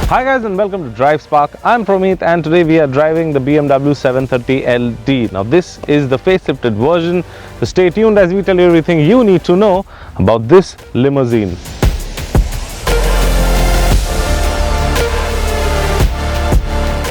Hi guys and welcome to DriveSpark. I'm Promeet and today we are driving the BMW 730Ld. Now this is the facelifted version, so stay tuned as we tell you everything you need to know about this limousine.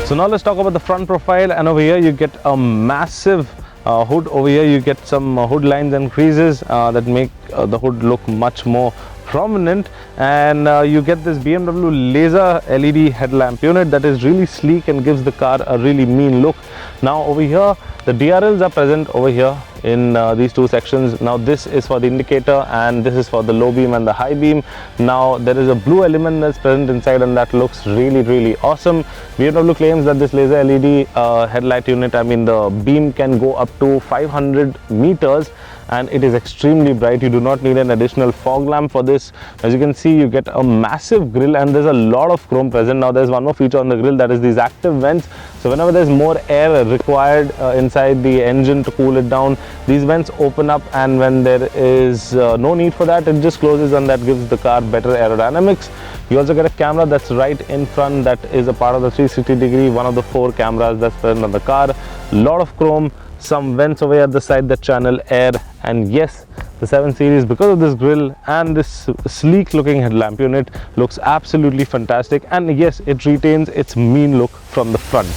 So now let's talk about the front profile, and over here you get a massive hood. Over here you get some hood lines and creases that make the hood look much more prominent, and you get this BMW laser LED headlamp unit that is really sleek and gives the car a really mean look. Now over here the DRLs are present over here in these two sections. Now this is for the indicator and this is for the low beam and the high beam. Now there is a blue element that's present inside and that looks really awesome. BMW claims that this laser LED headlight unit, the beam can go up to 500 meters and it is extremely bright. You do not need an additional fog lamp for this. As you can see, you get a massive grille and there's a lot of chrome present. Now there's one more feature on the grille, that is these active vents. So whenever there's more air required inside the engine to cool it down, these vents open up, and when there is no need for that, it just closes, and that gives the car better aerodynamics. You also get a camera that's right in front that is a part of the 360 degree, one of the 4 cameras that's present on the car. A lot of chrome, some vents over here at the side that channel air, and yes, the 7 Series, because of this grille and this sleek looking headlamp unit, looks absolutely fantastic, and yes, it retains its mean look from the front.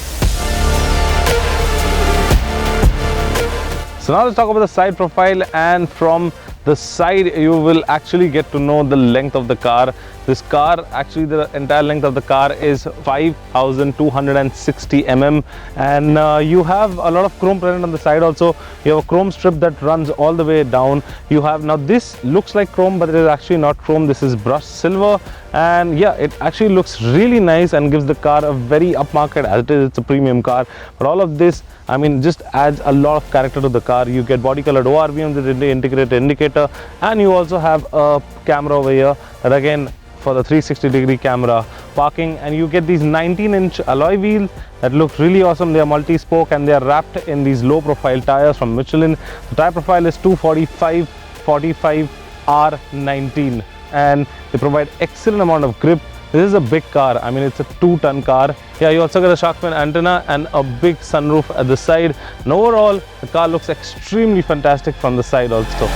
So now let's talk about the side profile, and from the side you will actually get to know the length of the car. This car, actually the entire length of the car is 5260 mm, and you have a lot of chrome present on the side. Also you have a chrome strip that runs all the way down. You have, now this looks like chrome but it is actually not chrome, this is brushed silver, and yeah, it actually looks really nice and gives the car a very upmarket, as it is, it's a premium car. But all of this, just adds a lot of character to the car. You get body colored ORVM with the integrated indicator, and you also have a camera over here that again for the 360 degree camera parking, and you get these 19-inch alloy wheels that look really awesome. They are multi-spoke and they are wrapped in these low profile tires from Michelin. The tire profile is 245/45 R19 and they provide excellent amount of grip. This is a big car, it's a 2-ton car. Yeah, you also get a shark fin antenna and a big sunroof at the side, and overall the car looks extremely fantastic from the side also.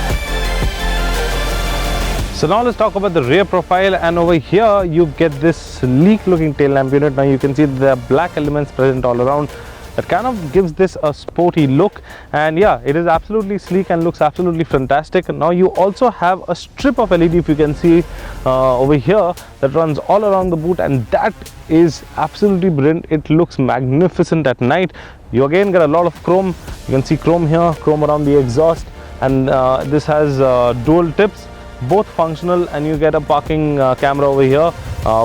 So now let's talk about the rear profile, and over here you get this sleek looking tail lamp unit. Now you can see there are black elements present all around. That kind of gives this a sporty look, and yeah, it is absolutely sleek and looks absolutely fantastic. Now you also have a strip of LED, if you can see over here, that runs all around the boot, and that is absolutely brilliant. It looks magnificent at night. You again get a lot of chrome. You can see chrome here, chrome around the exhaust, and this has dual tips, both functional, and you get a parking camera over here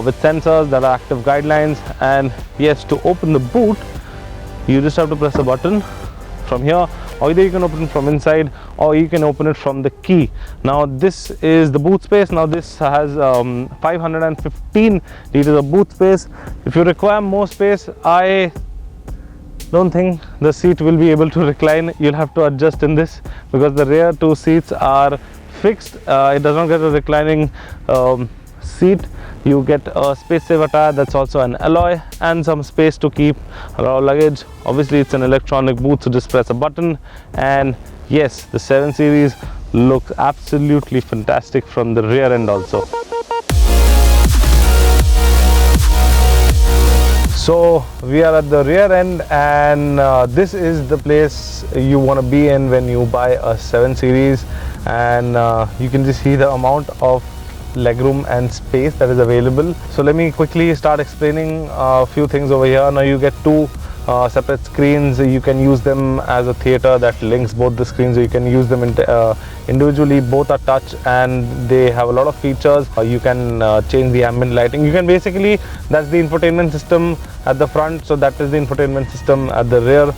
with sensors that are active guidelines. And yes, to open the boot you just have to press a button from here, or either you can open it from inside or you can open it from the key. Now this is the boot space. Now this has 515 liters of boot space. If you require more space, I don't think the seat will be able to recline. You'll have to adjust in this because the rear 2 seats are fixed. It does not get a reclining seat. You get a space saver tire that's also an alloy, and some space to keep a lot of luggage. Obviously it's an electronic boot, so just press a button, and yes, the 7 Series looks absolutely fantastic from the rear end also. So we are at the rear end, and this is the place you want to be in when you buy a 7 Series, and you can just see the amount of legroom and space that is available. So let me quickly start explaining a few things over here. Now you get 2 separate screens. You can use them as a theater that links both the screens, so you can use them individually. Both are touch and they have a lot of features. You can change the ambient lighting. You can basically, that's the infotainment system at the front, so that is the infotainment system at the rear.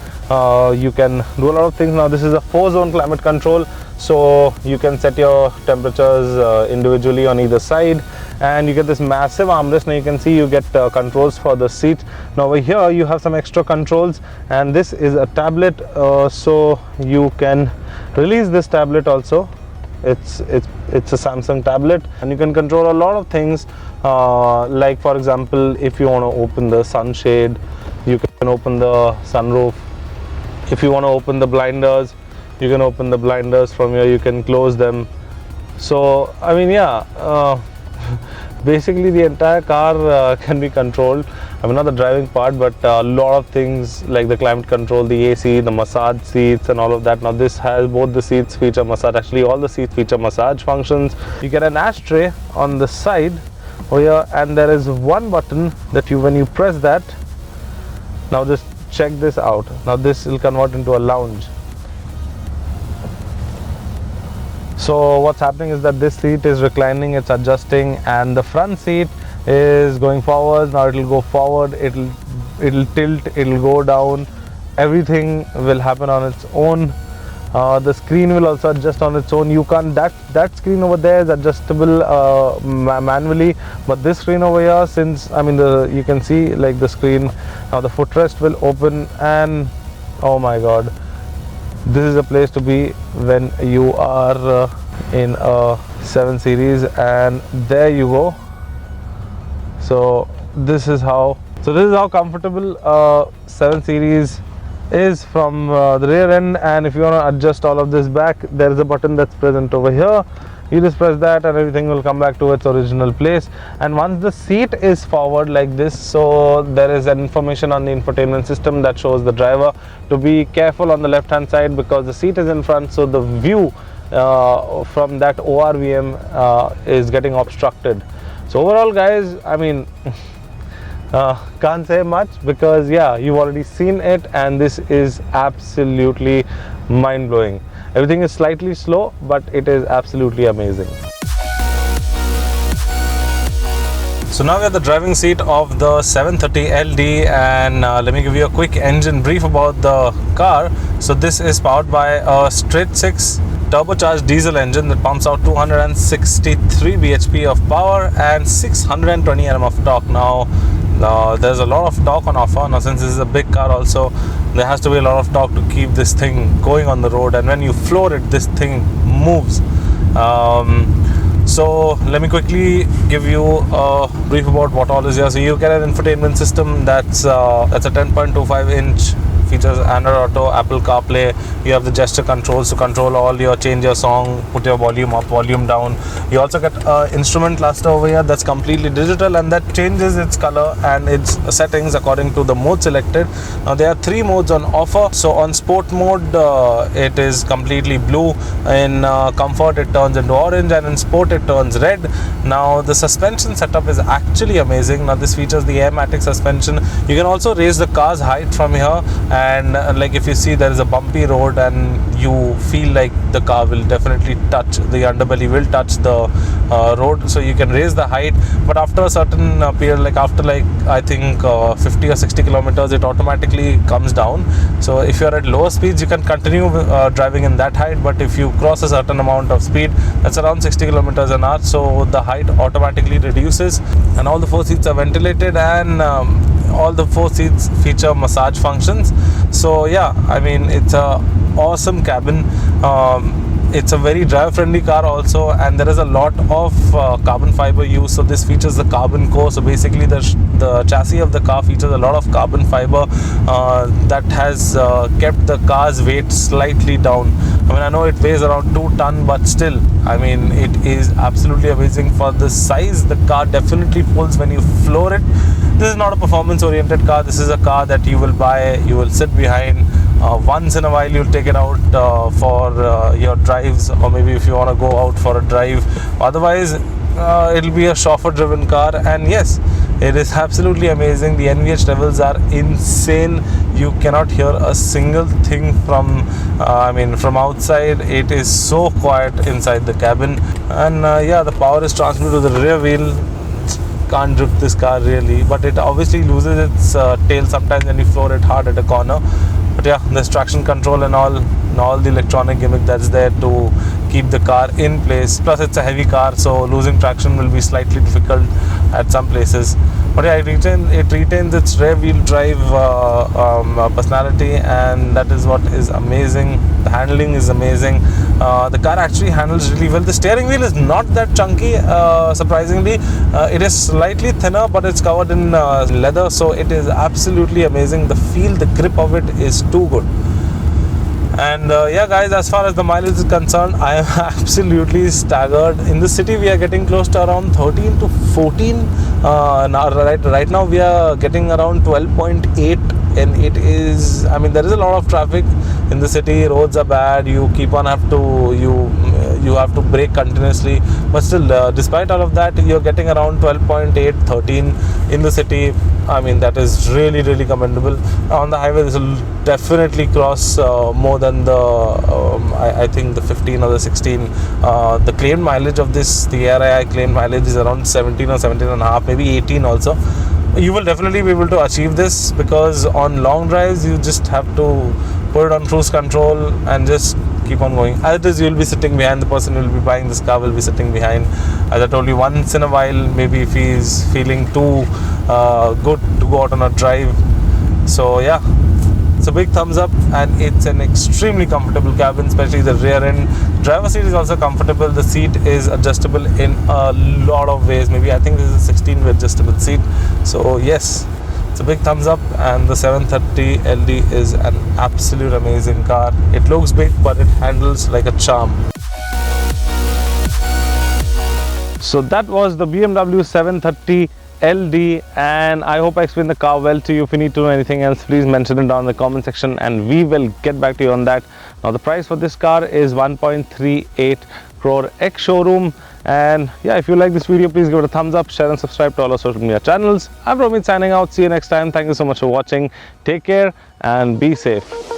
You can do a lot of things. Now this is a 4-zone climate control, so you can set your temperatures individually on either side, and you get this massive armrest. Now you can see you get controls for the seat. Now over here you have some extra controls, and this is a tablet, so you can release this tablet also it's a Samsung tablet, and you can control a lot of things, like for example, if you want to open the sunshade, you can open the sunroof. If you want to open the blinders, you can open the blinders from here. You can close them. So I mean, yeah, basically the entire car can be controlled. I mean, not the driving part, but a lot of things like the climate control, the AC, the massage seats and all of that. Now this has both the seats feature massage. Actually, all the seats feature massage functions. You get an ashtray on the side over here, and there is one button that when you press that, now just check this out. Now this will convert into a lounge. So what's happening is that this seat is reclining, it's adjusting, and the front seat is going forward. Now it will go forward, it'll tilt, it'll go down. Everything will happen on its own. The screen will also adjust on its own. You can't, that screen over there is adjustable manually, but this screen over here, since I mean you can see like the screen. Now the footrest will open, and oh my god, this is a place to be when you are in a 7 Series, and there you go. So this is how comfortable 7 Series is from the rear end. And if you want to adjust all of this back, there is a button that's present over here. You just press that and everything will come back to its original place. And once the seat is forward like this, so there is an information on the infotainment system that shows the driver to be careful on the left hand side, because the seat is in front, so the view from that ORVM is getting obstructed. So overall guys, I mean can't say much, because yeah, you've already seen it, and this is absolutely mind-blowing. Everything is slightly slow, but it is absolutely amazing. So now we're at the driving seat of the 730LD, and let me give you a quick engine brief about the car. So this is powered by a straight 6 turbocharged diesel engine that pumps out 263 bhp of power and 620 Nm of torque. Now there's a lot of torque on offer. Now since this is a big car also, there has to be a lot of torque to keep this thing going on the road, and when you floor it, this thing moves. So let me quickly give you a brief about what all is here. So you get an infotainment system that's a 10.25 inch, features Android Auto, Apple CarPlay. You have the gesture controls to control all your, change your song, put your volume up, volume down. You also get an instrument cluster over here that's completely digital, and that changes its color and its settings according to the mode selected. Now there are 3 modes on offer. So on sport mode, it is completely blue. In comfort, it turns into orange, and in sport, it turns red. Now the suspension setup is actually amazing. Now this features the Airmatic suspension. You can also raise the car's height from here, and like if you see, there is a bumpy road, and you feel like the car will definitely touch, the underbelly will touch the road, so you can raise the height. But after a certain period, like after I think 50 or 60 kilometers, it automatically comes down. So if you're at lower speeds, you can continue driving in that height, but if you cross a certain amount of speed, that's around 60 kilometers an hour, so the height automatically reduces. And all the 4 seats are ventilated, and all the 4 seats feature massage functions. So yeah, I mean, it's a awesome cabin. It's a very driver friendly car also, and there is a lot of carbon fiber use. So this features the carbon core. So basically the chassis of the car features a lot of carbon fiber that has kept the car's weight slightly down. I mean, I know it weighs around 2 tons, but still, I mean, it is absolutely amazing for the size. The car definitely pulls when you floor it. This is not a performance oriented car. This is a car that you will buy, you will sit behind. Once in a while you'll take it out for your drives, or maybe if you want to go out for a drive. Otherwise it'll be a chauffeur driven car, and yes, it is absolutely amazing. The NVH levels are insane. You cannot hear a single thing from from outside. It is so quiet inside the cabin, and yeah, the power is transmitted to the rear wheel. Can't drift this car really, but it obviously loses its tail sometimes when you floor it hard at a corner. But yeah, there's traction control and all the electronic gimmick that's there to keep the car in place. Plus it's a heavy car, so losing traction will be slightly difficult at some places. But yeah, it retains its rear wheel drive personality, and that is what is amazing. The handling is amazing. The car actually handles really well. The steering wheel is not that chunky, surprisingly. It is slightly thinner, but it's covered in leather, so it is absolutely amazing. The feel, the grip of it is too good. And yeah guys, as far as the mileage is concerned, I am absolutely staggered. In the city we are getting close to around 13 to 14. Right now we are getting around 12.8, and it is, I mean, there is a lot of traffic in the city. Roads are bad, you keep on you have to brake continuously, but still despite all of that, you're getting around 12.8, 13 in the city. I mean, that is really commendable. On the highway this will definitely cross more than the I think the 15 or the 16. The claimed mileage of this, the ARAI claimed mileage is around 17 or 17 and a half, maybe 18 also. You will definitely be able to achieve this, because on long drives you just have to put it on cruise control and just keep on going. As it is, you will be sitting behind. The person who will be buying this car will be sitting behind. As I told you, once in a while, maybe if he is feeling too good to go out on a drive. So yeah, it's a big thumbs up, and it's an extremely comfortable cabin, especially the rear end. Driver seat is also comfortable. The seat is adjustable in a lot of ways. Maybe I think this is a 16-way adjustable seat. So yes, it's a big thumbs up, and the 730LD is an absolute amazing car. It looks big, but it handles like a charm. So that was the BMW 730LD, and I hope I explained the car well to you. If you need to know anything else, please mention it down in the comment section and we will get back to you on that. Now the price for this car is 1.38 crore ex showroom. And yeah, if you like this video, please give it a thumbs up, share and subscribe to all our social media channels. I'm Romit signing out. See you next time. Thank you so much for watching. Take care and be safe.